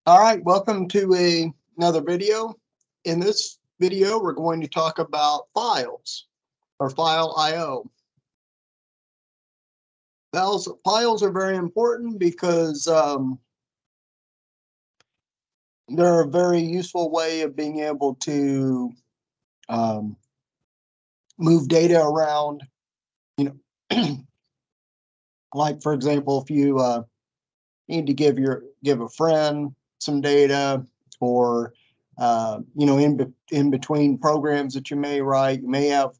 All right, welcome to another video. In this video, we're going to talk about files or File IO. Files are very important because they're a very useful way of being able to move data around. Like for example, if you need to give a friend some data, or in between programs that you may write, you may have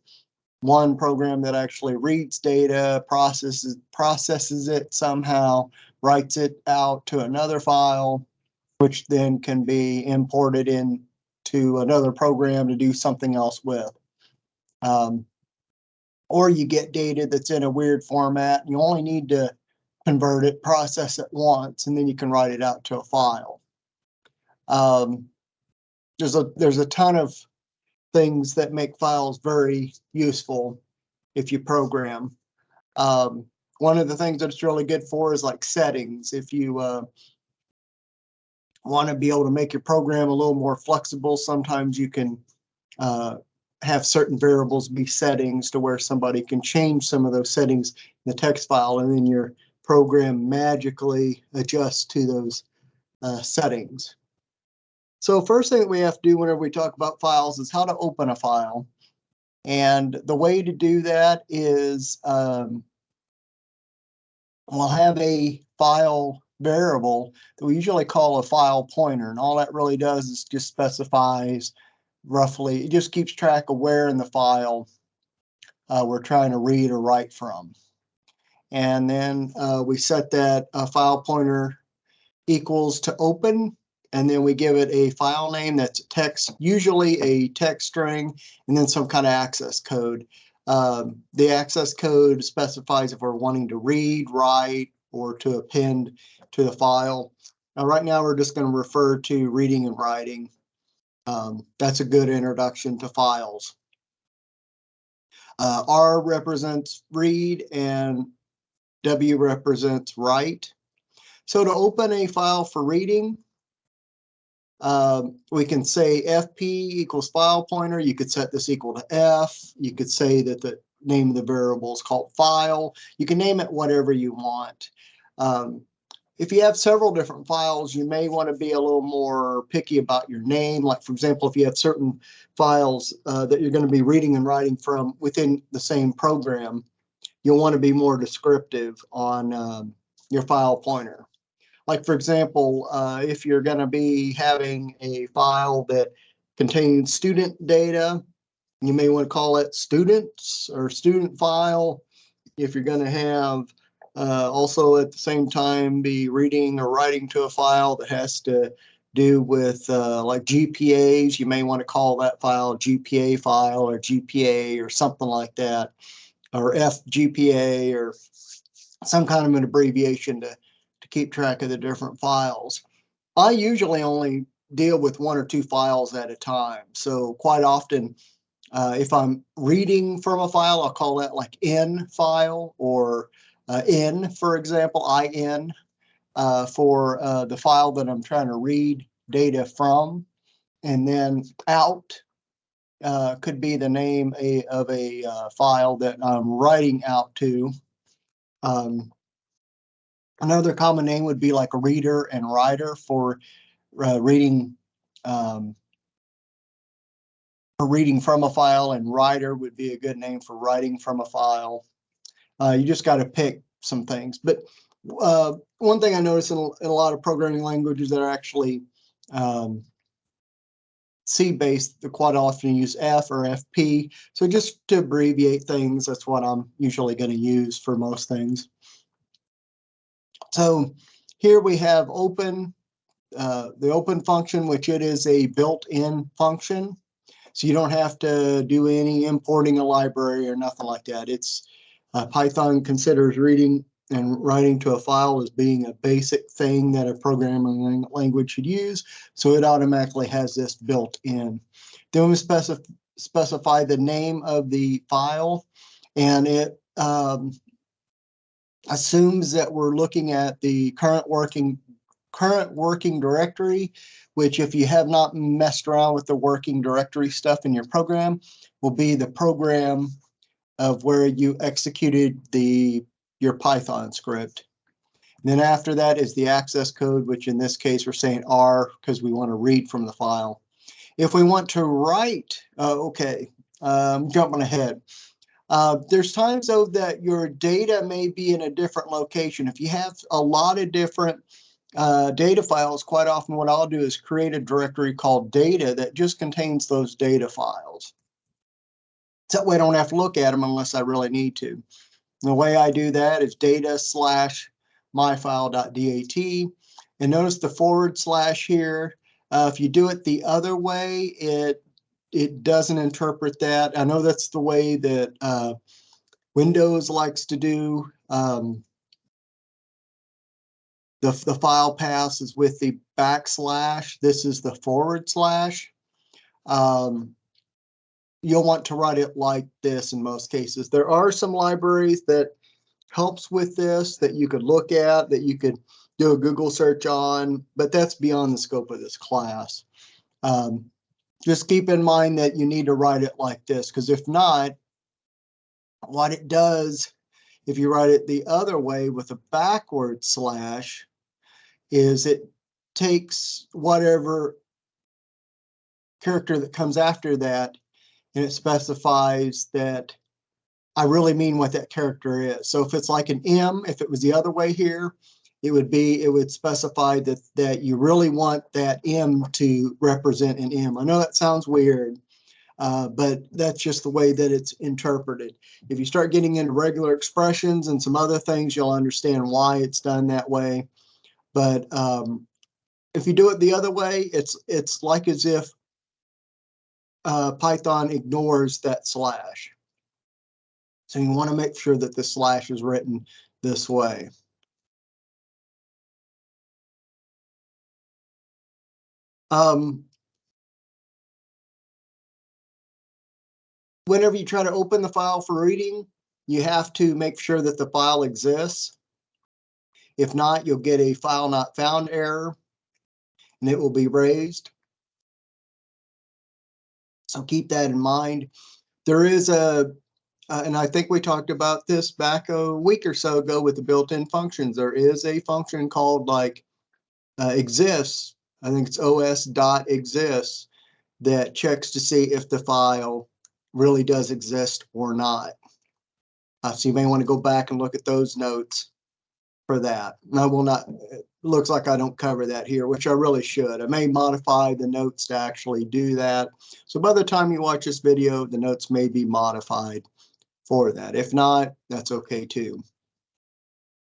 one program that actually reads data, processes it somehow, writes it out to another file, which then can be imported into another program to do something else with. Or you get data that's in a weird format, and you only need to convert it, process it once, and then you can write it out to a file. There's a ton of things that make files very useful if you program. One of the things that it's really good for is like settings. If you want to be able to make your program a little more flexible, sometimes you can have certain variables be settings to where somebody can change some of those settings in the text file, and then your program magically adjusts to those settings. So first thing that we have to do whenever we talk about files is how to open a file. And the way to do that is we'll have a file variable that we usually call a file pointer. And all that really does is just specifies roughly, it just keeps track of where in the file we're trying to read or write from. And then we set that file pointer equals to open, and then we give it a file name that's text, usually a text string, and then some kind of access code. The access code specifies if we're wanting to read, write, or to append to the file. Now, right now, we're just going to refer to reading and writing. That's a good introduction to files. R represents read and W represents write. So to open a file for reading, we can say FP equals file pointer. You could set this equal to F. You could say that the name of the variable is called file. You can name it whatever you want. If you have several different files, you may want to be a little more picky about your name. Like, for example, if you have certain files that you're going to be reading and writing from within the same program, you'll want to be more descriptive on your file pointer. Like, for example, if you're going to be having a file that contains student data, you may want to call it students or student file. If you're going to have also at the same time be reading or writing to a file that has to do with like GPAs, you may want to call that file GPA file or GPA or something like that, or FGPA or some kind of an abbreviation to keep track of the different files. I usually only deal with one or two files at a time. So quite often, if I'm reading from a file, I'll call that like in file, or in, for example, IN for the file that I'm trying to read data from. And then out could be the name of a file that I'm writing out to. Another common name would be like a reader and writer for reading from a file, and writer would be a good name for writing from a file. You just got to pick some things. But one thing I notice in a lot of programming languages that are actually C-based, they quite often use F or FP. So just to abbreviate things, that's what I'm usually going to use for most things. So here we have open, the open function, which it is a built-in function. So you don't have to do any importing a library or nothing like that. It's Python considers reading and writing to a file as being a basic thing that a programming language should use. So it automatically has this built in. Then we specify the name of the file, and it assumes that we're looking at the current current working directory, which if you have not messed around with the working directory stuff in your program, will be the program of where you executed your Python script. And then after that is the access code, which in this case we're saying R because we want to read from the file. If we want to write, jumping ahead. There's times though that your data may be in a different location. If you have a lot of different data files, quite often what I'll do is create a directory called data that just contains those data files. So that way I don't have to look at them unless I really need to. And the way I do that is data/myfile.dat. And notice the / here. If you do it the other way, it doesn't interpret that. I know that's the way that Windows likes to do. The file path is with the \. This is the /. You'll want to write it like this in most cases. There are some libraries that helps with this that you could look at, that you could do a Google search on, but that's beyond the scope of this class. Just keep in mind that you need to write it like this, because if not, what it does, if you write it the other way with a / is it takes whatever character that comes after that and it specifies that I really mean what that character is. So if it's like an M, if it was the other way here, it would specify that you really want that M to represent an M. I know that sounds weird, but that's just the way that it's interpreted. If you start getting into regular expressions and some other things, you'll understand why it's done that way. But if you do it the other way, it's like as if Python ignores that /. So you want to make sure that the / is written this way. Whenever you try to open the file for reading, you have to make sure that the file exists. If not, you'll get a file not found error, and it will be raised. So keep that in mind. There is and I think we talked about this back a week or so ago with the built-in functions. There is a function called exists. I think it's os.exists that checks to see if the file really does exist or not. So you may want to go back and look at those notes for that. And I will not, it looks like I don't cover that here, which I really should. I may modify the notes to actually do that. So by the time you watch this video, the notes may be modified for that. If not, that's okay too.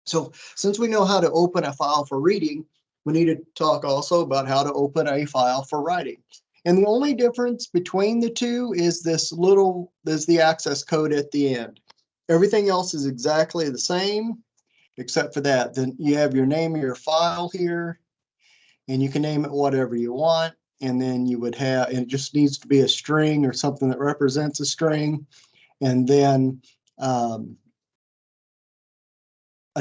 So since we know how to open a file for reading, we need to talk also about how to open a file for writing. And the only difference between the two is there's the access code at the end. Everything else is exactly the same, except for that. Then you have your name of your file here, and you can name it whatever you want. And then you would have, and it just needs to be a string or something that represents a string. And then a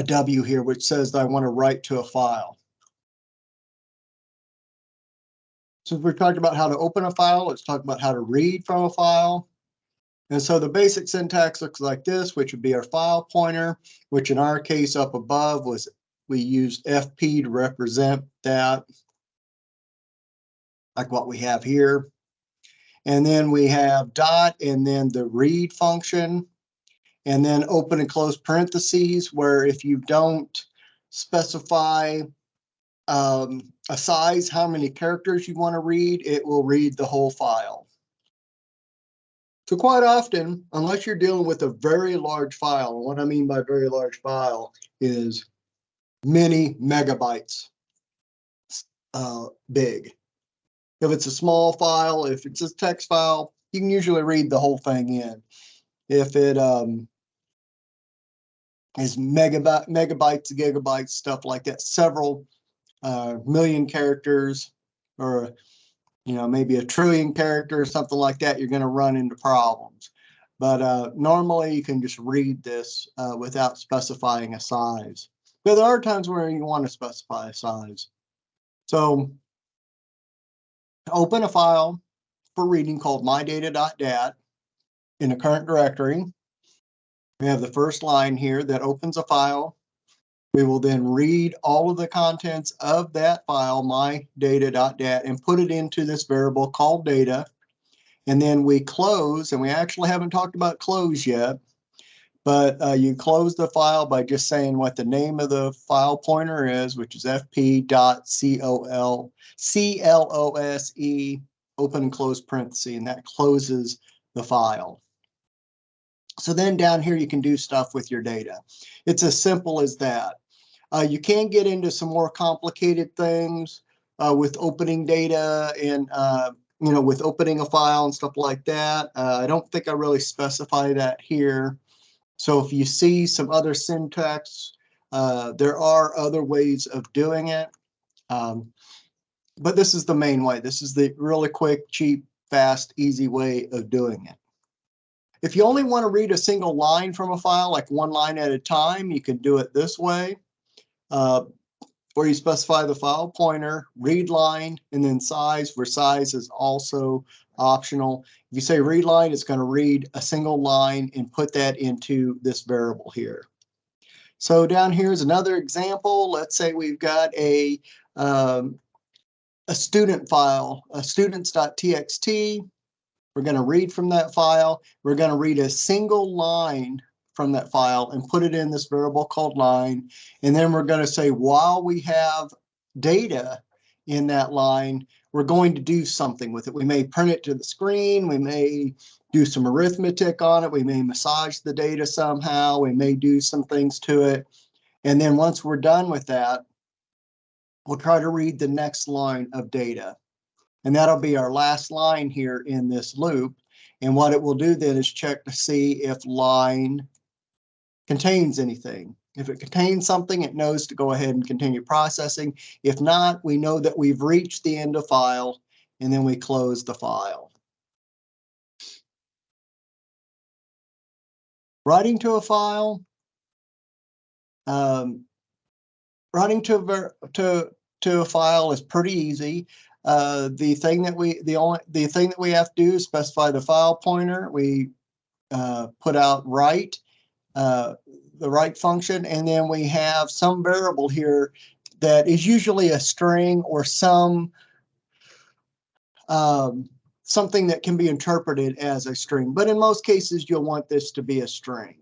W here, which says that I want to write to a file. So we've talked about how to open a file. Let's talk about how to read from a file. And so the basic syntax looks like this, which would be our file pointer, which in our case up above was, we used FP to represent that, like what we have here. And then we have dot and then the read function, and then open and close parentheses, where if you don't specify a size, how many characters you want to read, it will read the whole file. So quite often, unless you're dealing with a very large file, and what I mean by very large file is many megabytes big. If it's a small file, if it's a text file, you can usually read the whole thing in. If it is megabytes, gigabytes, stuff like that, several million characters, or maybe a trillion characters, something like that, you're going to run into problems. But normally you can just read this without specifying a size. But there are times where you want to specify a size. So open a file for reading called mydata.dat in the current directory. We have the first line here that opens a file. We will then read all of the contents of that file, mydata.dat, and put it into this variable called data. And then we close, and we actually haven't talked about close yet, but you close the file by just saying what the name of the file pointer is, which is fp.close, open and close parenthesis, and that closes the file. So then down here, you can do stuff with your data. It's as simple as that. You can get into some more complicated things with opening data and, with opening a file and stuff like that. I don't think I really specify that here. So if you see some other syntax, there are other ways of doing it. But this is the main way. This is the really quick, cheap, fast, easy way of doing it. If you only want to read a single line from a file, like one line at a time, you can do it this way, where you specify the file pointer, read line, and then size, where size is also optional. If you say read line, it's going to read a single line and put that into this variable here. So down here is another example. Let's say we've got a student file, a students.txt. We're going to read from that file. We're going to read a single line from that file and put it in this variable called line. And then we're going to say, while we have data in that line, we're going to do something with it. We may print it to the screen. We may do some arithmetic on it. We may massage the data somehow. We may do some things to it. And then once we're done with that, we'll try to read the next line of data. And that'll be our last line here in this loop. And what it will do then is check to see if line contains anything. If it contains something, it knows to go ahead and continue processing. If not, we know that we've reached the end of file, and then we close the file. Writing to a file, writing to a file is pretty easy. The thing that we have to do is specify the file pointer. We put out write, the write function, and then we have some variable here that is usually a string or some something that can be interpreted as a string. But in most cases, you'll want this to be a string.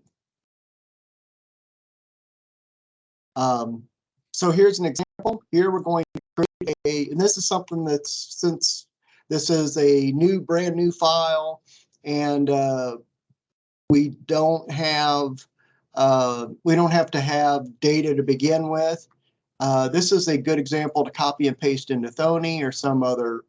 So here's an example. Here we're going to create and this is something that's, since this is a brand new file, and we don't have to have data to begin with. This is a good example to copy and paste into Thony or some other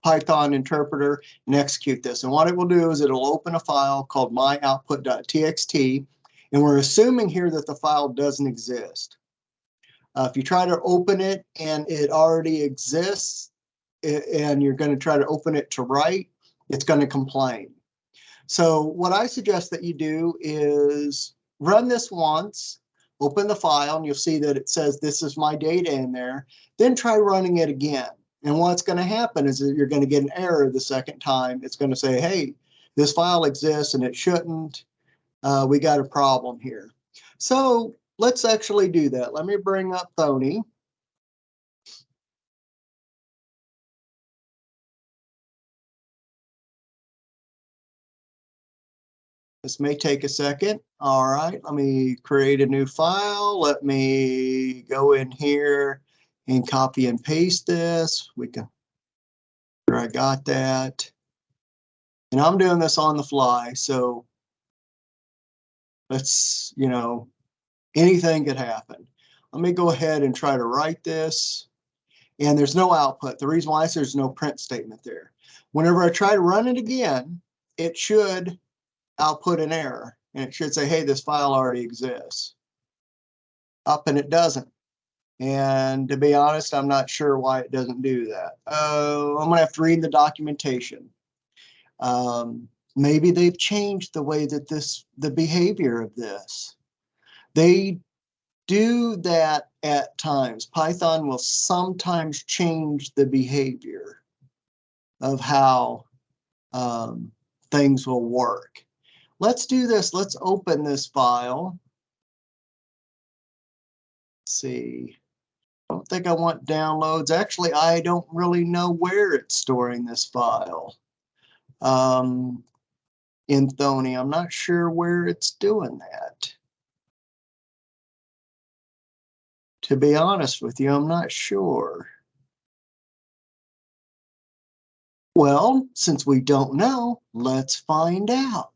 Python interpreter and execute this. And what it will do is it'll open a file called myoutput.txt, and we're assuming here that the file doesn't exist. If you try to open it and it already exists, and you're going to try to open it to write, it's going to complain. So what I suggest that you do is run this once, open the file, and you'll see that it says this is my data in there. Then try running it again. And what's going to happen is that you're going to get an error the second time. It's going to say, hey, this file exists and it shouldn't. We got a problem here. So let's actually do that. Let me bring up Thony. This may take a second. All right, let me create a new file. Let me go in here and copy and paste this. I got that. And I'm doing this on the fly, so let's, anything could happen. Let me go ahead and try to write this. And there's no output. The reason why is there's no print statement there. Whenever I try to run it again, it should output an error. And it should say, hey, this file already exists. And it doesn't. And to be honest, I'm not sure why it doesn't do that. I'm going to have to read the documentation. Maybe they've changed the way that the behavior of this. They do that at times. Python will sometimes change the behavior of how things will work. Let's do this. Let's open this file. Let's see. I don't think I want downloads. Actually, I don't really know where it's storing this file. In Thony, I'm not sure where it's doing that. To be honest with you, I'm not sure. Well, since we don't know, let's find out.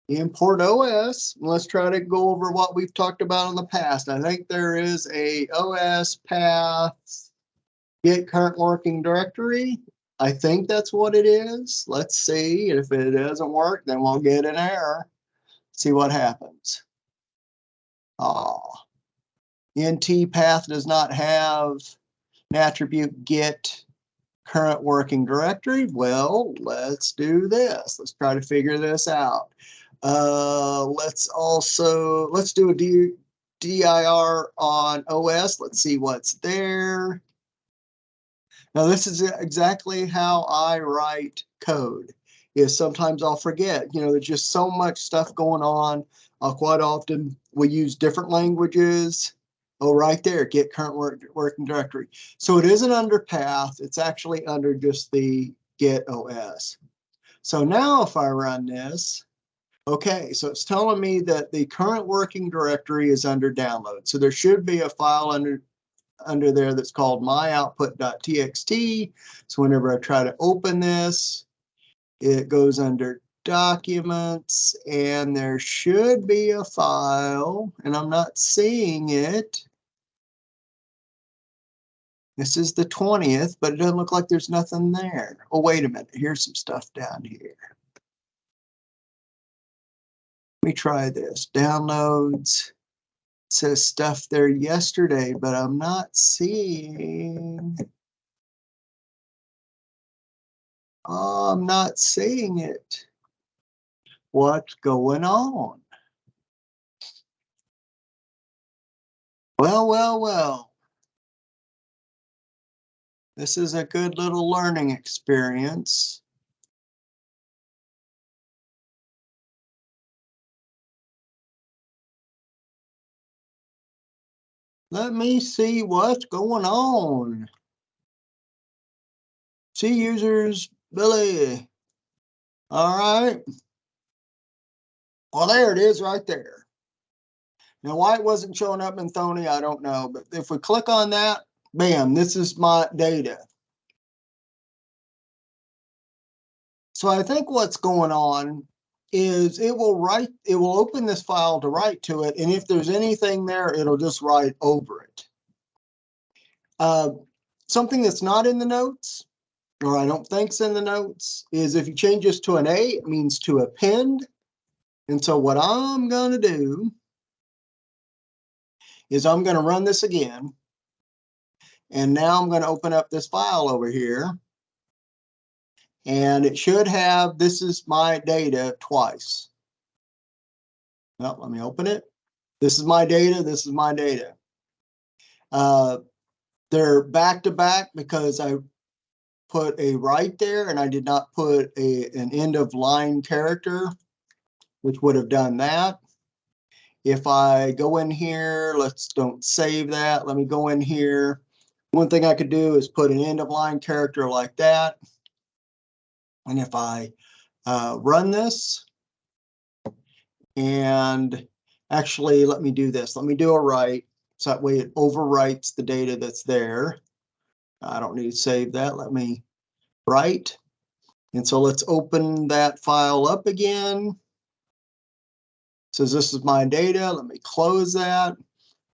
Import OS. Let's try to go over what we've talked about in the past. I think there is a OS path get current working directory. I think that's what it is. Let's see. If it doesn't work, then we'll get an error. See what happens. NT path does not have an attribute get current working directory. Well, let's do this. Let's try to figure this out. Let's do a dir on OS. Let's see what's there. Now, this is exactly how I write code. Is sometimes I'll forget, there's just so much stuff going on. Quite often we use different languages. Oh, right there, get current working directory. So it isn't under path, it's actually under just the get OS. So now if I run this, okay, so it's telling me that the current working directory is under download. So there should be a file under there that's called myoutput.txt. So whenever I try to open this, it goes under documents, and there should be a file, and I'm not seeing it. This is the 20th, but it doesn't look like there's nothing there. Oh, wait a minute. Here's some stuff down here. Let me try this. Downloads. It says stuff there yesterday, but I'm not seeing. Oh, I'm not seeing it. What's going on? Well. This is a good little learning experience. Let me see what's going on. See users, Billy. All right. Well, there it is right there. Now, why it wasn't showing up in Thony, I don't know. But if we click on that, bam, this is my data. So I think what's going on is it will open this file to write to it. And if there's anything there, it'll just write over it. Something that's not in the notes, or I don't think's in the notes, is if you change this to an A, it means to append. And so what I'm going to do is I'm going to run this again. And now I'm going to open up this file over here. And it should have, this is my data twice. Well, let me open it. This is my data. This is my data. They're back to back because I put a right there and I did not put an end of line character, which would have done that. If I go in here, don't save that. Let me go in here. One thing I could do is put an end of line character like that. And if I run this, and actually, let me do this. Let me do a write. So that way it overwrites the data that's there. I don't need to save that. Let me write. And so let's open that file up again. It says this is my data. Let me close that.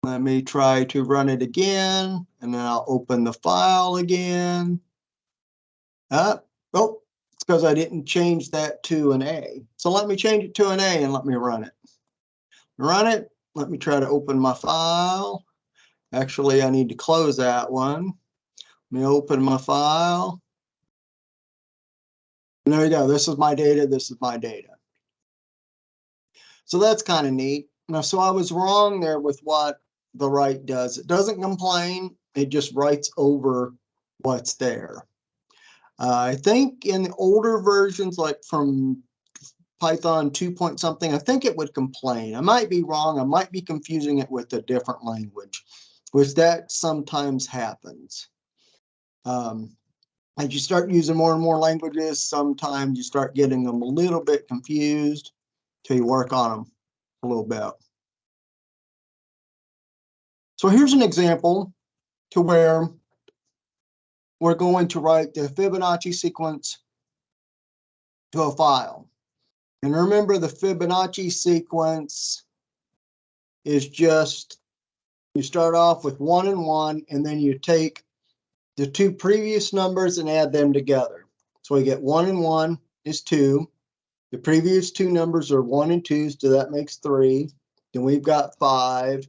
Let me try to run it again. And then I'll open the file again. Oh, it's because I didn't change that to an A. So let me change it to an A and let me run it. Run it. Let me try to open my file. Actually, I need to close that one. Let me open my file. And there you go. This is my data. This is my data. So that's kind of neat. Now, so I was wrong there with what the write does. It doesn't complain. It just writes over what's there. I think in the older versions, like from Python 2 point something, I think it would complain. I might be wrong. I might be confusing it with a different language, which that sometimes happens. As you start using more and more languages, sometimes you start getting them a little bit confused till you work on them a little bit. So here's an example to where we're going to write the Fibonacci sequence to a file. And remember, the Fibonacci sequence is just, you start off with 1 and 1, and then you take the two previous numbers and add them together. So we get 1 and 1 is 2. The previous two numbers are 1 and 2, so that makes 3. Then we've got 5,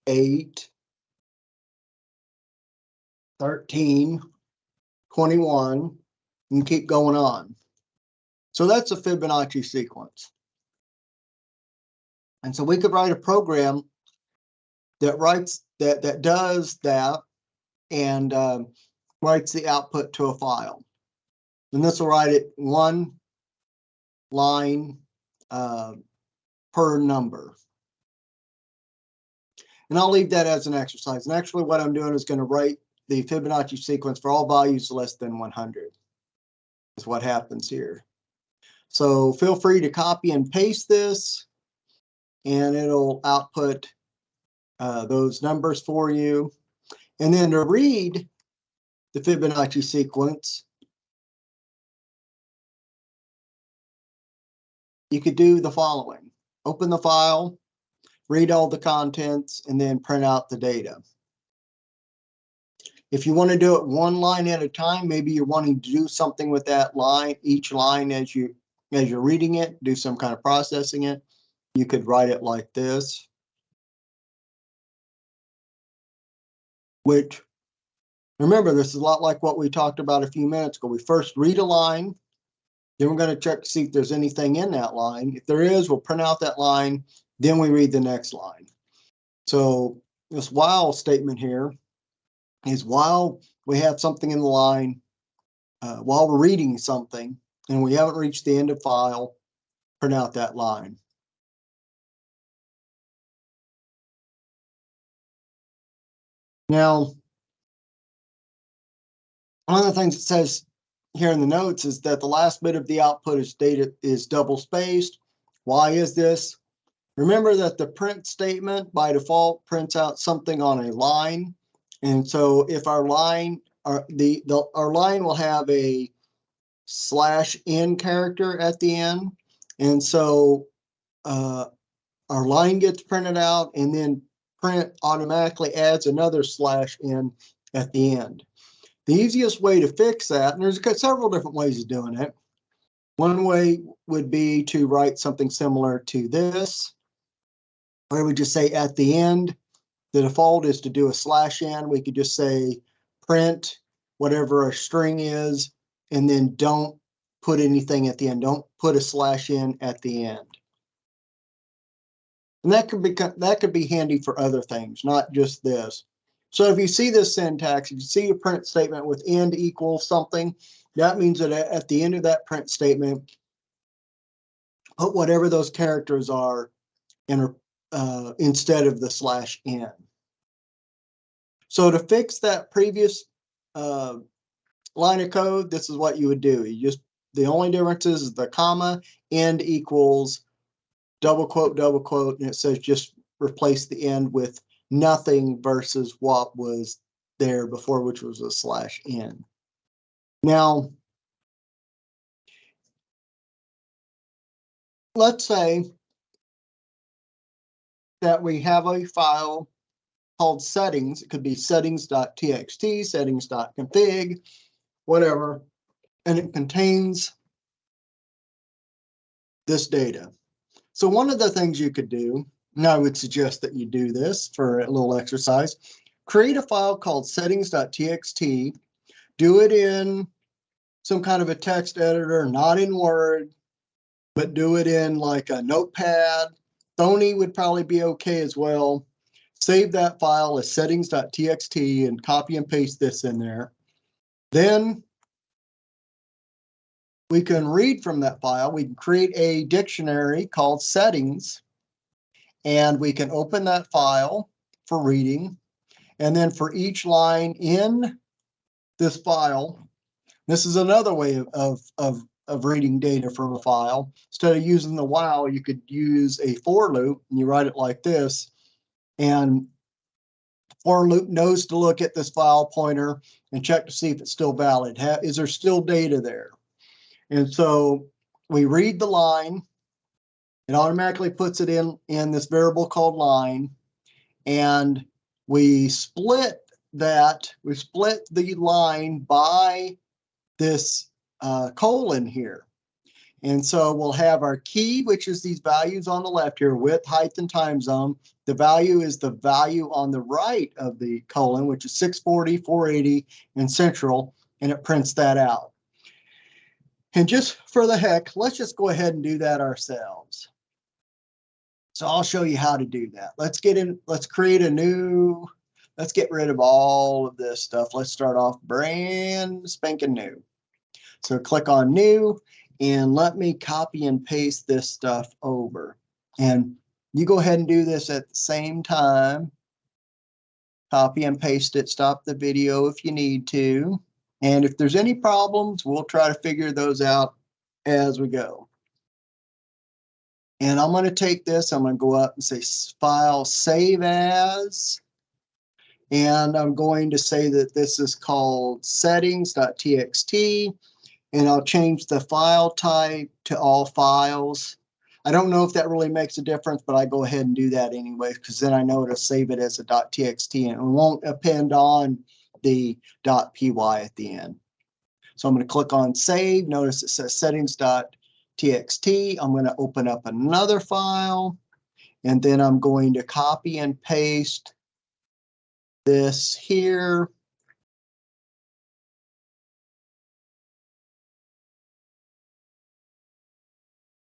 8, 13, 21, and keep going on. So that's a Fibonacci sequence. And so we could write a program that writes that does that and writes the output to a file. And this will write it one line per number. And I'll leave that as an exercise. And actually what I'm doing is going to write the Fibonacci sequence for all values less than 100. Is what happens here. So feel free to copy and paste this, and it'll output those numbers for you. And then to read the Fibonacci sequence, you could do the following. Open the file, read all the contents, and then print out the data. If you want to do it one line at a time, maybe you're wanting to do something with that line, each line as you're reading it, do some kind of processing it, you could write it like this. Which, remember, this is a lot like what we talked about a few minutes ago. We first read a line, then we're going to check to see if there's anything in that line. If there is, we'll print out that line, then we read the next line. So this while statement here is while we have something in the line, while we're reading something and we haven't reached the end of file, print out that line. Now, one of the things it says here in the notes is that the last bit of the output is double spaced. Why is this? Remember that the print statement by default prints out something on a line. And so if our line, our line will have a /n character at the end. And so our line gets printed out, and then print automatically adds another /n at the end. The easiest way to fix that, and there's several different ways of doing it. One way would be to write something similar to this, where we just say at the end, the default is to do a /n. We could just say print whatever a string is, and then don't put anything at the end. Don't put a /n at the end. And that could be handy for other things, not just this. So if you see this syntax, if you see a print statement with end equals something, that means that at the end of that print statement, put whatever those characters are in, instead of the /n. So to fix that previous line of code, this is what you would do. The only difference is the comma, end equals, double quote, and it says just replace the end with nothing versus what was there before, which was a /n. Now, let's say that we have a file called settings. It could be settings.txt, settings.config, whatever, and it contains this data. So one of the things you could do, and I would suggest that you do this for a little exercise, create a file called settings.txt, do it in some kind of a text editor, not in Word, but do it in like a notepad Thony would probably be okay as well. Save that file as settings.txt and copy and paste this in there. Then we can read from that file. We can create a dictionary called settings, and we can open that file for reading. And then for each line in this file, this is another way of reading data from a file. Instead of using the while, you could use a for loop, and you write it like this. And for loop knows to look at this file pointer and check to see if it's still valid. Is there still data there? And so we read the line. It automatically puts it in this variable called line. And we split that. We split the line by this colon here. And so we'll have our key, which is these values on the left here, width, height, and time zone. The value is the value on the right of the colon, which is 640, 480, and central, and it prints that out. And just for the heck, let's just go ahead and do that ourselves. So I'll show you how to do that. Let's get rid of all of this stuff. Let's start off brand spanking new. So click on new and let me copy and paste this stuff over. And you go ahead and do this at the same time. Copy and paste it, stop the video if you need to. And if there's any problems, we'll try to figure those out as we go. And I'm going to take this, I'm going to go up and say file save as. And I'm going to say that this is called settings.txt. And I'll change the file type to all files. I don't know if that really makes a difference, but I go ahead and do that anyway, because then I know to save it as a .txt and it won't append on the .py at the end. So I'm going to click on save. Notice it says settings.txt. I'm going to open up another file, and then I'm going to copy and paste this here.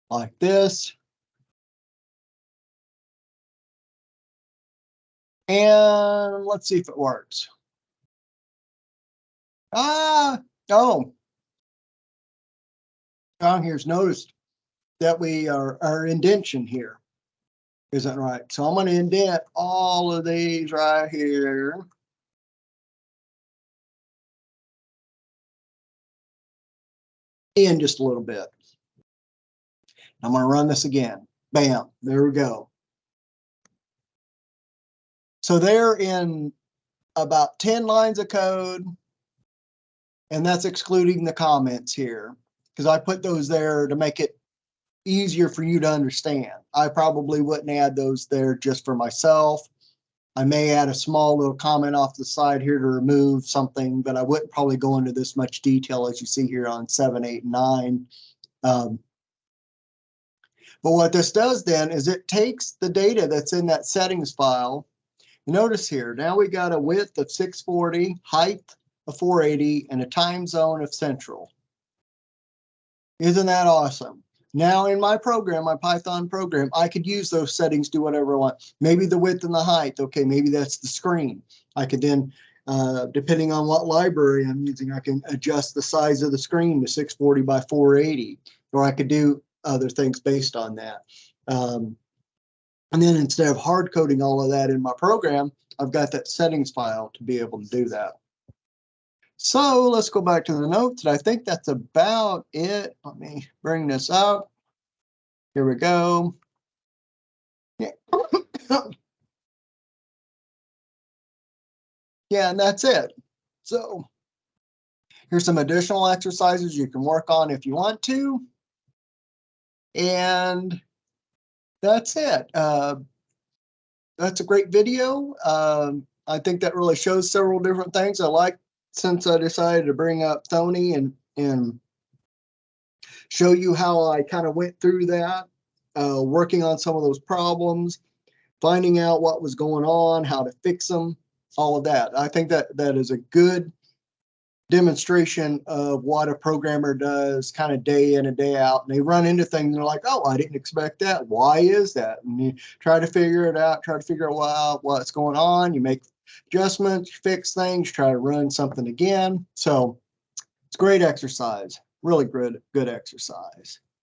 Like this. And let's see if it works. Oh, down here's noticed that our indentation here isn't right. So I'm going to indent all of these right here. In just a little bit. I'm going to run this again. Bam, there we go. So they're in about 10 lines of code, and that's excluding the comments here, because I put those there to make it easier for you to understand. I probably wouldn't add those there just for myself. I may add a small little comment off the side here to remove something, but I wouldn't probably go into this much detail as you see here on 7, 8, and 9. But what this does then is it takes the data that's in that settings file. Notice here, now we got a width of 640, height of 480, and a time zone of central. Isn't that awesome? Now in my program, my Python program, I could use those settings, do whatever I want. Maybe the width and the height. Okay, maybe that's the screen. I could then, depending on what library I'm using, I can adjust the size of the screen to 640 by 480, or I could do other things based on that. And then instead of hard coding all of that in my program, I've got that settings file to be able to do that. So let's go back to the notes. And I think that's about it. Let me bring this up. Here we go. Yeah. Yeah, and that's it. So here's some additional exercises you can work on if you want to. And that's it. That's a great video. I think that really shows several different things. I like, since I decided to bring up Thony and show you how I kind of went through that, working on some of those problems, finding out what was going on, how to fix them, all of that. I think that is a good demonstration of what a programmer does kind of day in and day out. And they run into things and they're like, oh, I didn't expect that. Why is that? And you try to figure it out, try to figure out what's going on. You make adjustments, fix things, try to run something again. So it's great exercise, really good exercise.